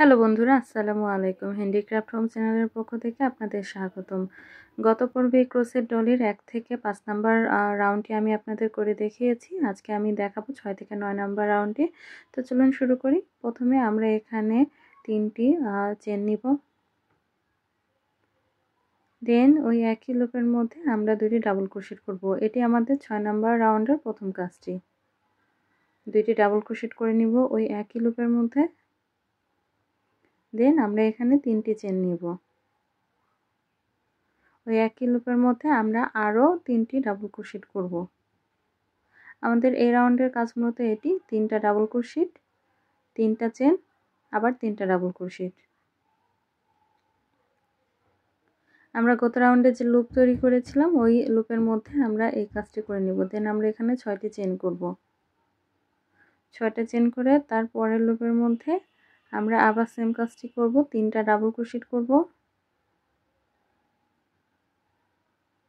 Hello বন্ধুরা, আসসালামু আলাইকুম। হ্যান্ডিক্রাফট হোম চ্যানেলের পক্ষ থেকে আপনাদের স্বাগতম। গত পর্বে ক্রোশেট ডলির 1 থেকে 5 নাম্বার রাউন্ডটি আমি আপনাদের করে দেখিয়েছি। আজকে আমি দেখাবো 6 থেকে 9 নাম্বার রাউন্ডটি। তো চলুন শুরু করি। প্রথমে আমরা এখানে 3টি চেন নিব। দেন ওই একই লুপের মধ্যে আমরা 2টি ডাবল ক্রোশেট করব। এটি আমাদের 6 নাম্বার রাউন্ডের প্রথম কাজটি। 2টি ডাবল ক্রোশেট করে নিব ওই একই লুপের মধ্যে। দেন আমরা এখানে 3টি চেন নিব। ওই একই লুপের মধ্যে আমরা আরও 3টি ডাবল ক্রোশেট করব। আমাদের এই রাউন্ডের কাজ মূলত এটি 3টা ডাবল ক্রোশেট, 3টা চেন, আবার 3টা ডাবল ক্রোশেট। আমরা গত রাউন্ডে যে লুপ তৈরি করেছিলাম ওই লুপের মধ্যে আমরা এই কাজটি করে নিব। দেন আমরা এখানে 6টি চেন করব। 6টা চেন করে তার পরের লুপের মধ্যে আমরা আবার সেম কাজটি করব, 3টা ডাবল ক্রোশেট করব।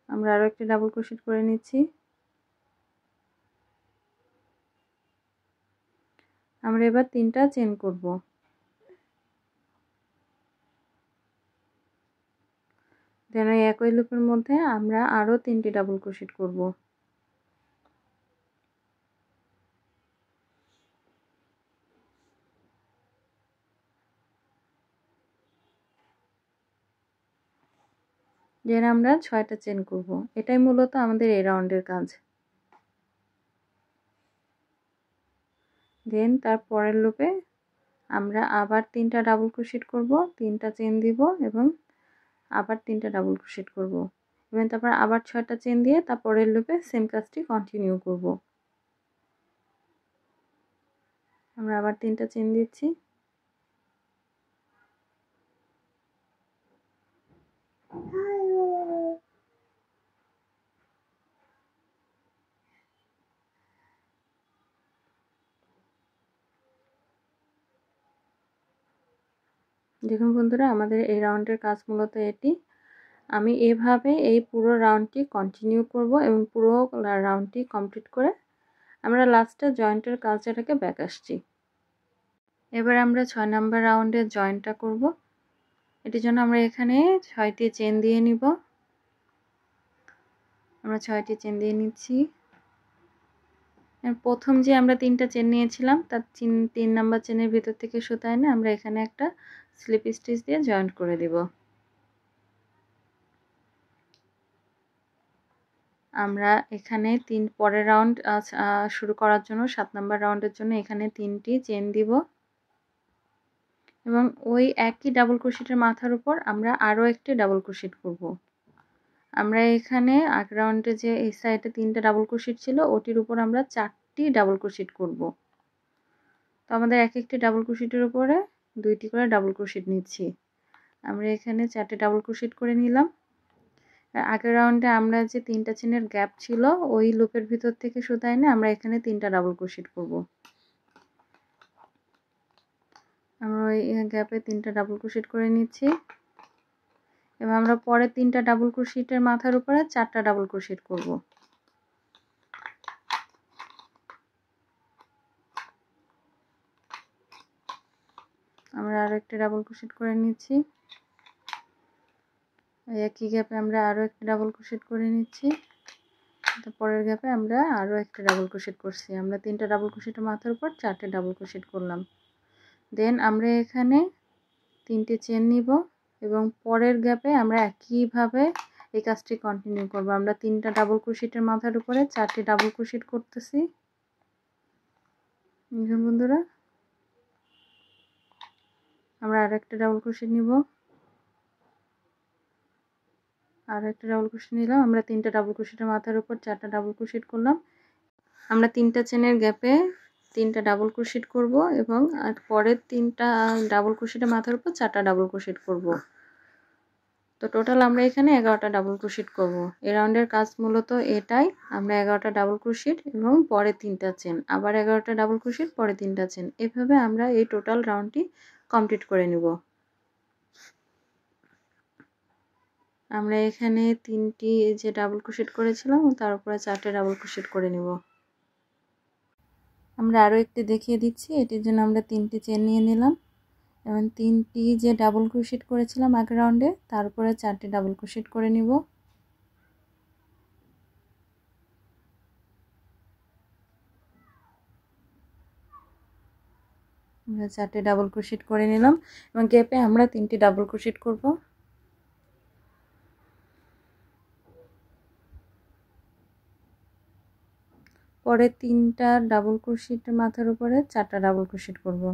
আমরা আরও একটি ডাবল ক্রোশেট করে নিচ্ছি। আমরা এবার 3টা চেন করব। দেন ওই একই লুপের মধ্যে আমরা আরও 3টি ডাবল ক্রোশেট করব। দেন আমরা 6টা চেন করব। এটাই মূলত আমাদের এই রাউন্ডের কাজ। দেন তার পরের লুপে আমরা আবার 3টা ডাবল ক্রোশেট করব, 3টা চেন দিব এবং আবার 3টা ডাবল ক্রোশেট করব। এবং তারপর আবার 6টা চেন দিয়ে তার পরের লুপে সেম কাজটি কন্টিনিউ করব। আমরা আবার 3টা চেন দিচ্ছি। দেখুন বন্ধুরা, আমাদের এই রাউন্ডের কাজ মূলত এটি। আমি এভাবে এই পুরো রাউন্ডটি কন্টিনিউ করব এবং পুরো রাউন্ডটি কমপ্লিট করে আমরা লাস্টে জয়েন্টের কাজটাকে ব্যাক আসছি। এবার আমরা 6 নাম্বার রাউন্ডের জয়েন্টটা করব। এটির জন্য আমরা এখানে 6টি চেন দিয়ে নিব। আমরা 6টি চেন দিয়ে নিচ্ছি। প্রথম যে আমরা 3টা চেন নিয়েছিলাম তার 3 নাম্বার চেনের ভিতর থেকে সুতা এনে আমরা এখানে একটা স্লিপ স্টিচ দিয়ে জয়েন্ট করে দিব। আমরা এখানে পরের রাউন্ড শুরু করার জন্য 7 নাম্বার রাউন্ডের জন্য এখানে 3টি চেন দিব এবং ওই একই ডাবল ক্রোশেটের মাথার উপর আমরা আরও একটি ডাবল ক্রোশেট করব। আমরা এখানে আগের রাউন্ডে যে এই সাইডে 3টা ডাবল ক্রোশেট ছিল ওটির উপর আমরা 4টি ডাবল ক্রোশেট করব। তো আমাদের এক একটি ডাবল ক্রোশেটের উপরে 2টি করে ডাবল ক্রোশেট নিচ্ছি। আমরা এখানে 4টে ডাবল ক্রোশেট করে নিলাম। আগের রাউন্ডে আমরা যে 3টা চেনের গ্যাপ ছিল ওই লুপের ভিতর থেকে সুতা এনে আমরা এখানে 3টা ডাবল ক্রোশেট করব। আমরা ওই গ্যাপে 3টা ডাবল ক্রোশেট করে নিচ্ছি এবং আমরা পরে 3টা ডাবল ক্রোশেটের মাথার উপরে 4টা ডাবল ক্রোশেট করব। আমরা আরও একটা ডাবল ক্রোশেট করে নিচ্ছি। একই গ্যাপে আমরা আরও একটা ডাবল ক্রোশেট করে নিচ্ছি। পরের গ্যাপে আমরা আরও একটা ডাবল ক্রোশেট করছি। আমরা 3টা ডাবল ক্রোশেটের মাথার উপর 4টে ডাবল ক্রোশেট করলাম। দেন আমরা এখানে 3টে চেন নিব এবং পরের গ্যাপে আমরা একইভাবে এই কাজটি কন্টিনিউ করব। আমরা 3টা ডাবল ক্রোশেটের মাথার উপরে 4টে ডাবল ক্রোশেট করতেছি। দেখুন বন্ধুরা, আমরা আর একটা ডাবল ক্রোশেট নিব, আর একটা ডাবল ক্রোশেট নিলাম। আমরা 3টা ডাবল ক্রোশেটের মাথার উপর 4টা ডাবল ক্রোশেট করলাম। আমরা 3টা চেনের গ্যাপে 3টা ডাবল ক্রোশেট করব এবং আর পরের 3টা ডাবল ক্রোশেটের মাথার উপর 4টা ডাবল ক্রোশেট করব। তো টোটাল আমরা এখানে 11টা ডাবল ক্রোশেট করব। এই রাউন্ডের কাজ মূলত এটাই। আমরা 11টা ডাবল ক্রোশেট এবং পরে 3টা চেন, আবার 11টা ডাবল ক্রোশেট, পরে 3টা চেন, এভাবে আমরা এই টোটাল রাউন্ডটি কমপ্লিট করে নিব। আমরা এখানে 3টি যে ডাবল ক্রোশেট করেছিলাম তার উপরে 4টে ডাবল ক্রোশেট করে নিব। আমরা আরও একটি দেখিয়ে দিচ্ছি। এটির জন্য আমরা 3টি চেন নিয়ে নিলাম এবং 3টি যে ডাবল ক্রোশেট করেছিলাম আগের রাউন্ডে তার উপরে 4টি ডাবল ক্রোশেট করে নিব। আমরা 4টি ডাবল ক্রোশেট করে নিলাম এবং গ্যাপে আমরা 3টি ডাবল ক্রোশেট করব। পরে 3টা ডাবল ক্রোশেটের মাথার উপরে 4টা ডাবল ক্রোশেট করব।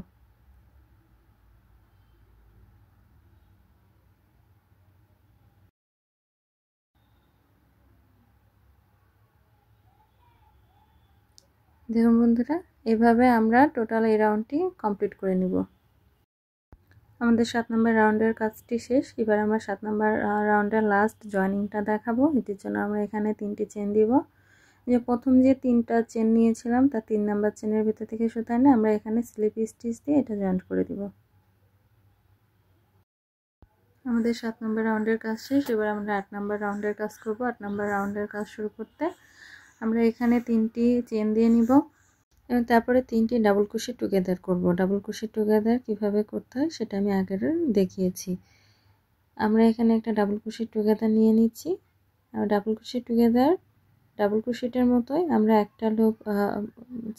দেখুন বন্ধুরা, এভাবে আমরা টোটাল এই রাউন্ডটি কমপ্লিট করে নিব। আমাদের 7 নম্বর রাউন্ডের কাজটি শেষ। এবার আমরা 7 নম্বর রাউন্ডের লাস্ট জয়েনিংটা দেখাবো। এটির জন্য আমরা এখানে 3টি চেন দিব। যে প্রথম যে 3টা চেন নিয়েছিলাম তার 3 নাম্বার চেনের ভিতর থেকে সুতা এনে আমরা এখানে স্লিপ স্টিচ দিয়ে এটা জয়েন্ট করে দিব। আমাদের 7 নম্বর রাউন্ডের কাজ শেষ। এবার আমরা 8 নম্বর রাউন্ডের কাজ করব। 8 নম্বর রাউন্ডের কাজ শুরু করতে আমরা এখানে 3টি চেন দিয়ে নিব এবং তারপরে 3টি ডাবল ক্রোশেট টুগেদার করব। ডাবল ক্রোশেট টুগেদার কিভাবে করতে হয় সেটা আমি আগের দেখিয়েছি। আমরা এখানে একটা ডাবল ক্রোশেট টুগেদার নিয়ে নিচ্ছি। আর ডাবল ক্রোশেট টুগেদার ডাবল ক্রোশেটের মতোই আমরা একটা লুপ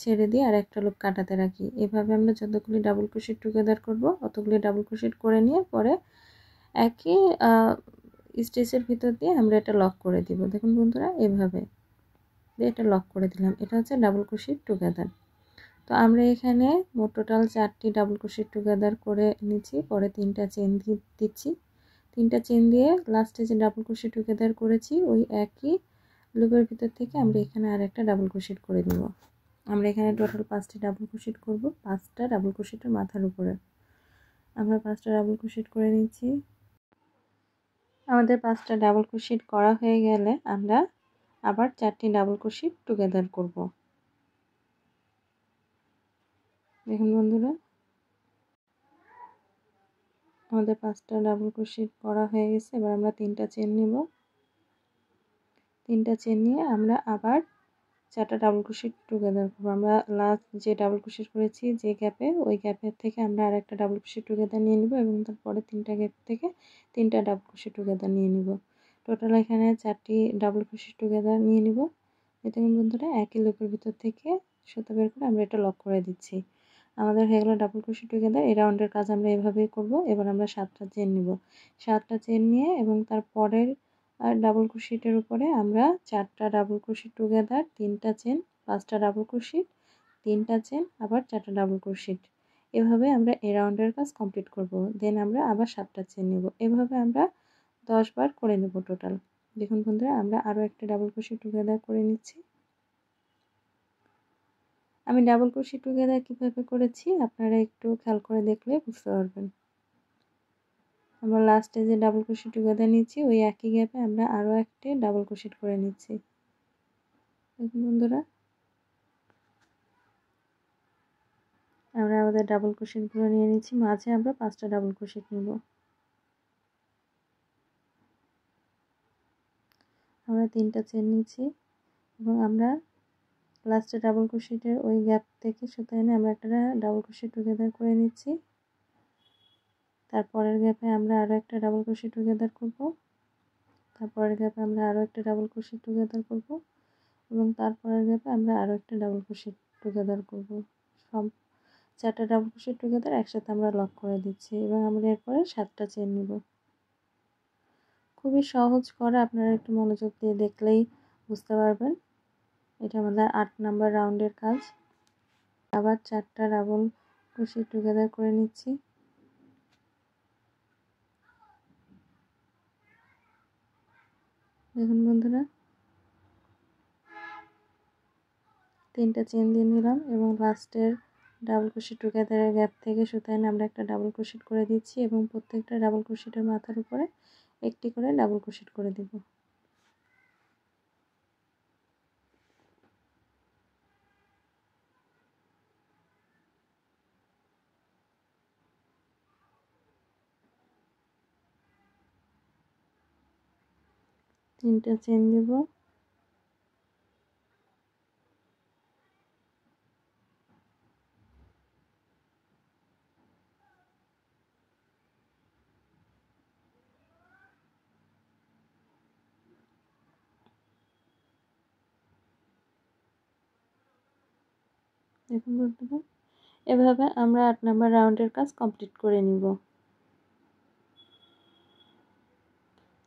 ছেড়ে দিয়ে আর একটা লুপ কাটাতে রাখি। এভাবে আমরা যতগুলি ডাবল ক্রোশেট টুগেদার করব অতগুলি ডাবল ক্রোশেট করে নিয়ে পরে একই স্টিচের ভিতর দিয়ে আমরা এটা লক করে দিব। দেখুন বন্ধুরা, এভাবে এটা লক করে দিলাম। এটা হচ্ছে ডাবল ক্রোশেট টুগেদার। তো আমরা এখানে মোট টোটাল 4টি ডাবল ক্রোশেট টুগেদার করে নিচ্ছি। পরে 3টা চেন দিচ্ছি। 3টা চেন দিয়ে লাস্টে যে ডাবল ক্রোশেট টুগেদার করেছি ওই একই লুপের ভিতর থেকে আমরা এখানে আর একটা ডাবল ক্রোশেট করে দিব। আমরা এখানে টোটাল 5টি ডাবল ক্রোশেট করব, 5টা ডাবল ক্রোশেটের মাথার উপরে। আমরা 5টা ডাবল ক্রোশেট করে নিচ্ছি। আমাদের 5টা ডাবল ক্রোশেট করা হয়ে গেলে আমরা আবার 4টি ডাবল ক্রোশেট টুগেদার করব। দেখুন বন্ধুরা, আমাদের 5টা ডাবল ক্রোশেট করা হয়ে গেছে। এবার আমরা 3টা চেন নিব। 3টা চেন নিয়ে আমরা আবার 4টা ডাবল ক্রোশেট টুগেদার করব। আমরা লাস্ট যে ডাবল ক্রোশেট করেছি যে গ্যাপে ওই গ্যাপের থেকে আমরা আরেকটা ডাবল ক্রোশেট টুগেদার নিয়ে নিব এবং তারপরে 3টা গ্যাপ থেকে 3টা ডাবল ক্রোশেট টুগেদার নিয়ে নিব। টোটাল এখানে 4টি ডাবল ক্রোশেট টুগেদার নিয়ে নিব। দেখুন বন্ধুরা, একই লুপের ভিতর থেকে সুতা বের করে আমরা এটা লক করে দিচ্ছি। আমাদের হয়ে গেল ডাবল ক্রোশেট টুগেদার। এই রাউন্ডের কাজ আমরা এভাবেই করব। এবার আমরা 7টা চেন নিব। 7টা চেন নিয়ে এবং তারপরের ডাবল ক্রোশেটের উপরে আমরা 4টা ডাবল ক্রোশেট টুগেদার, 3টা চেন, 5টা ডাবল ক্রোশেট, 3টা চেন, আবার 4টা ডাবল ক্রোশেট। এভাবে আমরা এই রাউন্ডের কাজ কমপ্লিট করব। দেন আমরা আবার 7টা চেন নিব। এভাবে আমরা 10 বার করে নেব টোটাল। দেখুন বন্ধুরা, আমরা আরও একটা ডাবল ক্রোশেট টুগেদার করে নিচ্ছি। আমি ডাবল ক্রোশেট টুগেদার কিভাবে করেছি আপনারা একটু খেয়াল করে দেখলে বুঝতে পারবেন। আমরা লাস্টে যে ডাবল ক্রোশেট টুগেদার নিচ্ছি ওই একই গ্যাপে আমরা আরও একটি ডাবল ক্রোশেট করে নিচ্ছি। দেখুন বন্ধুরা, আমরা আমাদের ডাবল ক্রোশেটগুলো নিয়ে নিচ্ছি। মাঝে আমরা 5টা ডাবল ক্রোশেট নিব। আমরা 3টা চেন নিচ্ছি এবং আমরা লাস্টে ডাবল ক্রোশেটের ওই গ্যাপ থেকে সুতা এনে আমরা একটা ডাবল ক্রোশেট টুগেদার করে নিচ্ছি। তারপরের গ্যাপে আমরা আরও একটা ডাবল ক্রোশেট টুগেদার করব। তারপরের গ্যাপে আমরা আরও একটা ডাবল ক্রোশেট টুগেদার করব এবং তারপরের গ্যাপে আমরা আরও একটা ডাবল ক্রোশেট টুগেদার করব। সব 4টা ডাবল ক্রোশেট টুগেদার একসাথে আমরা লক করে দিচ্ছি এবং আমরা এরপরে 7টা চেন নিব। খুবই সহজ করা, আপনারা একটু মনোযোগ দিয়ে দেখলেই বুঝতে পারবেন। এটা আমাদের 8 নাম্বার রাউন্ডের কাজ। আবার 4টা ডাবল ক্রোশেট টুগেদার করে নিচ্ছি। দেখুন বন্ধুরা, 3টা চেন দিয়ে নিলাম এবং লাস্টের ডাবল ক্রোশেট টুগেদারের গ্যাপ থেকে সুতা এনে আমরা একটা ডাবল ক্রোশেট করে দিচ্ছি এবং প্রত্যেকটা ডাবল ক্রোশেটের মাথার উপরে একটি করে ডাবল ক্রোশেট করে দেব। তিনটা চেন দেব। দেখুন বন্ধুরা, এভাবে আমরা 8 নম্বর রাউন্ডের কাজ কমপ্লিট করে নিব।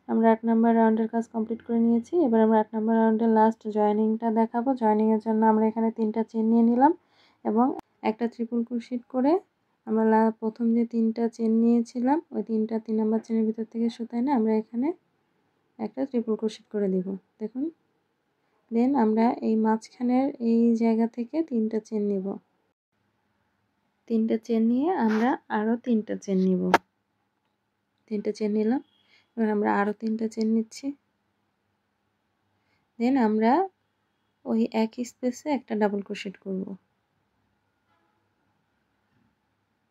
আমরা 8 নম্বর রাউন্ডের কাজ কমপ্লিট করে নিয়েছি। এবার আমরা 8 নম্বর রাউন্ডের লাস্ট জয়েনিংটা দেখাবো। জয়েনিংয়ের জন্য আমরা এখানে 3টা চেন নিয়ে নিলাম এবং একটা ট্রিপল ক্রোশেট করে আমরা প্রথম যে 3টা চেন নিয়েছিলাম ওই 3টা 3 নম্বর চেনের ভিতর থেকে সুতা এনে আমরা এখানে একটা ট্রিপল ক্রোশেট করে দিব। দেখুন, দেন আমরা এই মাঝখানের এই জায়গা থেকে 3টা চেন নিব। 3টা চেন নিয়ে আমরা আরও 3টা চেন নিব। 3টা চেন নিলাম, এবার আমরা আরও 3টা চেন নিচ্ছি। দেন আমরা ওই একই স্পেসে একটা ডাবল ক্রোশেট করব।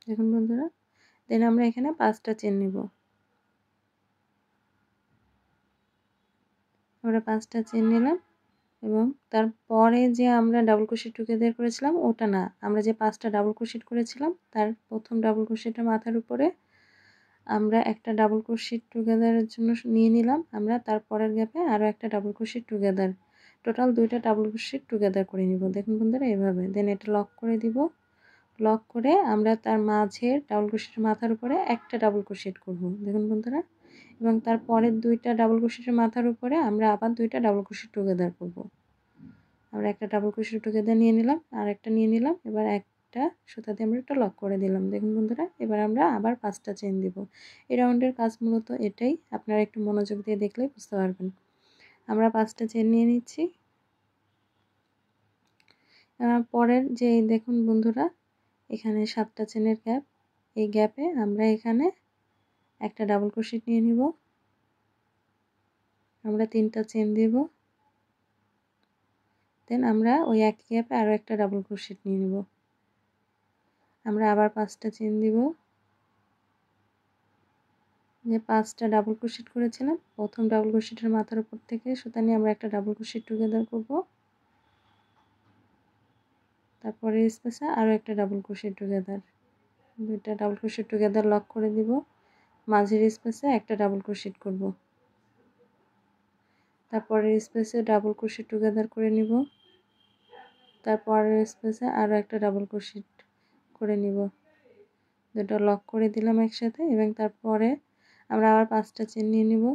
দেখুন বন্ধুরা, দেন আমরা এখানে 5টা চেন নিব। আমরা 5টা চেন নিলাম এবং তারপরে যে আমরা ডাবল ক্রোশেট টুগেদার করেছিলাম ওটা না, আমরা যে 5টা ডাবল ক্রোশেট করেছিলাম তার প্রথম ডাবল ক্রোশেটের মাথার উপরে আমরা একটা ডাবল ক্রোশেট টুগেদারের জন্য নিয়ে নিলাম। আমরা তারপরের গ্যাপে আরও একটা ডাবল ক্রোশেট টুগেদার, টোটাল 2টা ডাবল ক্রোশেট টুগেদার করে নিব। দেখুন বন্ধুরা, এভাবে দেন এটা লক করে দিব। লক করে আমরা তার মাঝের ডাবল ক্রোশেটের মাথার উপরে একটা ডাবল ক্রোশেট করব। দেখুন বন্ধুরা, এবং তারপরের 2টা ডাবল ক্রোশেটের মাথার উপরে আমরা আবার 2টা ডাবল ক্রোশেট টুগেদার করব। আমরা একটা ডাবল ক্রোশেট টুগেদার নিয়ে নিলাম, আর একটা নিয়ে নিলাম, এবার একটা সুতা দিয়ে আমরা একটা লক করে দিলাম। দেখুন বন্ধুরা, এবার আমরা আবার 5টা চেন দিব। এই রাউন্ডের কাজ মূলত এটাই, আপনারা একটু মনোযোগ দিয়ে দেখলেই বুঝতে পারবেন। আমরা 5টা চেন নিয়ে নিচ্ছি। পরের যে দেখুন বন্ধুরা, এখানে 7টা চেনের গ্যাপ, এই গ্যাপে আমরা এখানে একটা ডাবল ক্রোশেট নিয়ে নিব। আমরা 3টা চেন দিব। দেন আমরা ওই একই গ্যাপে আরও একটা ডাবল ক্রোশেট নিয়ে নিব। আমরা আবার 5টা চেন দিব। যে 5টা ডাবল ক্রোশেট করেছিলাম প্রথম ডাবল ক্রোশেটের মাথার উপর থেকে সুতা নিয়ে আমরা একটা ডাবল ক্রোশেট টুগেদার করব। তারপরে স্পেসে আরও একটা ডাবল ক্রোশেট টুগেদার, 2টা ডাবল ক্রোশেট টুগেদার লক করে দিব। মাঝের স্পেসে একটা ডাবল ক্রোশেট করব। তারপরের স্পেসে ডাবল ক্রোশেট টুগেদার করে নিব। তারপরের স্পেসে আরও একটা ডাবল ক্রোশেট করে নিব। 2টা লক করে দিলাম একসাথে এবং তারপরে আমরা আবার 5টা চেন নিয়ে নিব।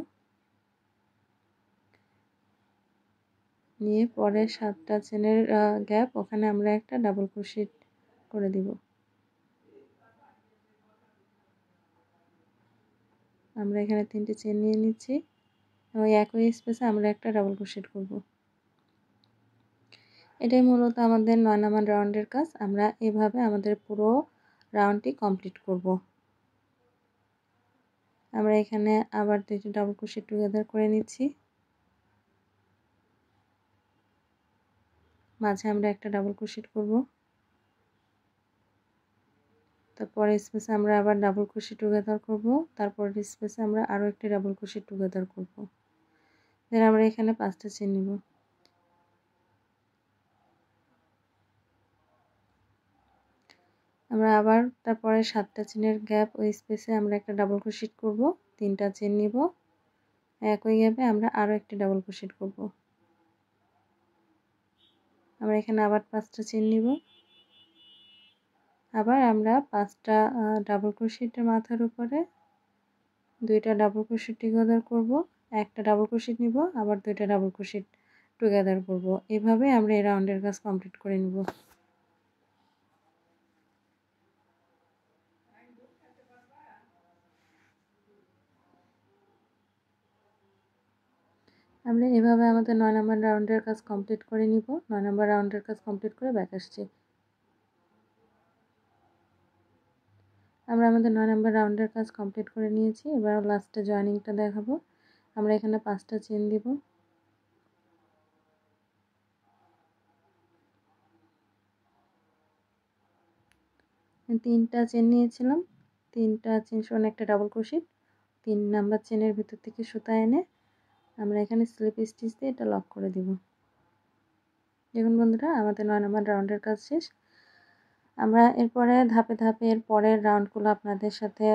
নিয়ে পরে 7টা চেনের গ্যাপ, ওখানে আমরা একটা ডাবল ক্রোশেট করে দিব। আমরা এখানে 3টে চেন নিয়ে নিচ্ছি এবং একই স্পেসে আমরা একটা ডাবল ক্রোশেট করব। এটাই মূলত আমাদের 9 নম্বর রাউন্ডের কাজ। আমরা এভাবে আমাদের পুরো রাউন্ডটি কমপ্লিট করব। আমরা এখানে আবার 2টা ডাবল ক্রোশেট টুগেদার করে নিচ্ছি। মাঝে আমরা একটা ডাবল ক্রোশেট করব। তারপরে স্পেসে আমরা আবার ডাবল ক্রোশেট টুগেদার করব। তারপরে স্পেসে আমরা আরও একটা ডাবল ক্রোশেট টুগেদার করব। দেন আমরা এখানে 5টা চেন নিব। আমরা আবার তারপরে 7টা চেনের গ্যাপ, ওই স্পেসে আমরা একটা ডাবল ক্রোশেট করব। 3টা চেন নিব। একই গ্যাপে আমরা আরও একটা ডাবল ক্রোশেট করব। আমরা এখানে আবার 5টা চেন নিব। আবার আমরা 5টা ডাবল ক্রোশেটের মাথার উপরে 2টা ডাবল ক্রোশেট টুগেদার করব। একটা ডাবল ক্রোশেট নিব, আবার 2টা ডাবল ক্রোশেট টুগেদার করব। এভাবে আমরা এই রাউন্ডের কাজ কমপ্লিট করে নিব। আমরা এভাবে আমাদের 9 নম্বর রাউন্ডের কাজ কমপ্লিট করে নিব। 9 নম্বর রাউন্ডের কাজ কমপ্লিট করে ব্যাক আসছি। আমরা আমাদের 9 নম্বর রাউন্ডের কাজ কমপ্লিট করে নিয়েছি। এবার লাস্টে জয়েনিংটা দেখাবো। আমরা এখানে 5টা চেন দিব। তিনটা চেন নিয়েছিলাম, 3টা চেন সমান একটা ডাবল ক্রোশেট, 3 নাম্বার চেনের ভিতর থেকে সুতা এনে আমরা এখানে স্লিপ স্টিচ দিয়ে এটা লক করে দিব। দেখুন বন্ধুরা, আমাদের 9 নম্বর রাউন্ডের কাজ শেষ। আমরা এরপরে ধাপে ধাপে এর পরের রাউন্ডগুলো আপনাদের সাথে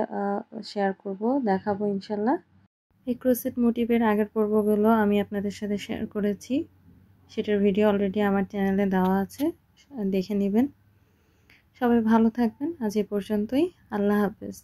শেয়ার করব, দেখাবো ইনশাল্লাহ। এই ক্রোশেট মোটিভের আগের পর্বগুলো আমি আপনাদের সাথে শেয়ার করেছি, সেটার ভিডিও অলরেডি আমার চ্যানেলে দেওয়া আছে, দেখে নেবেন। সবাই ভালো থাকবেন। আজ এ পর্যন্তই। আল্লাহ হাফেজ।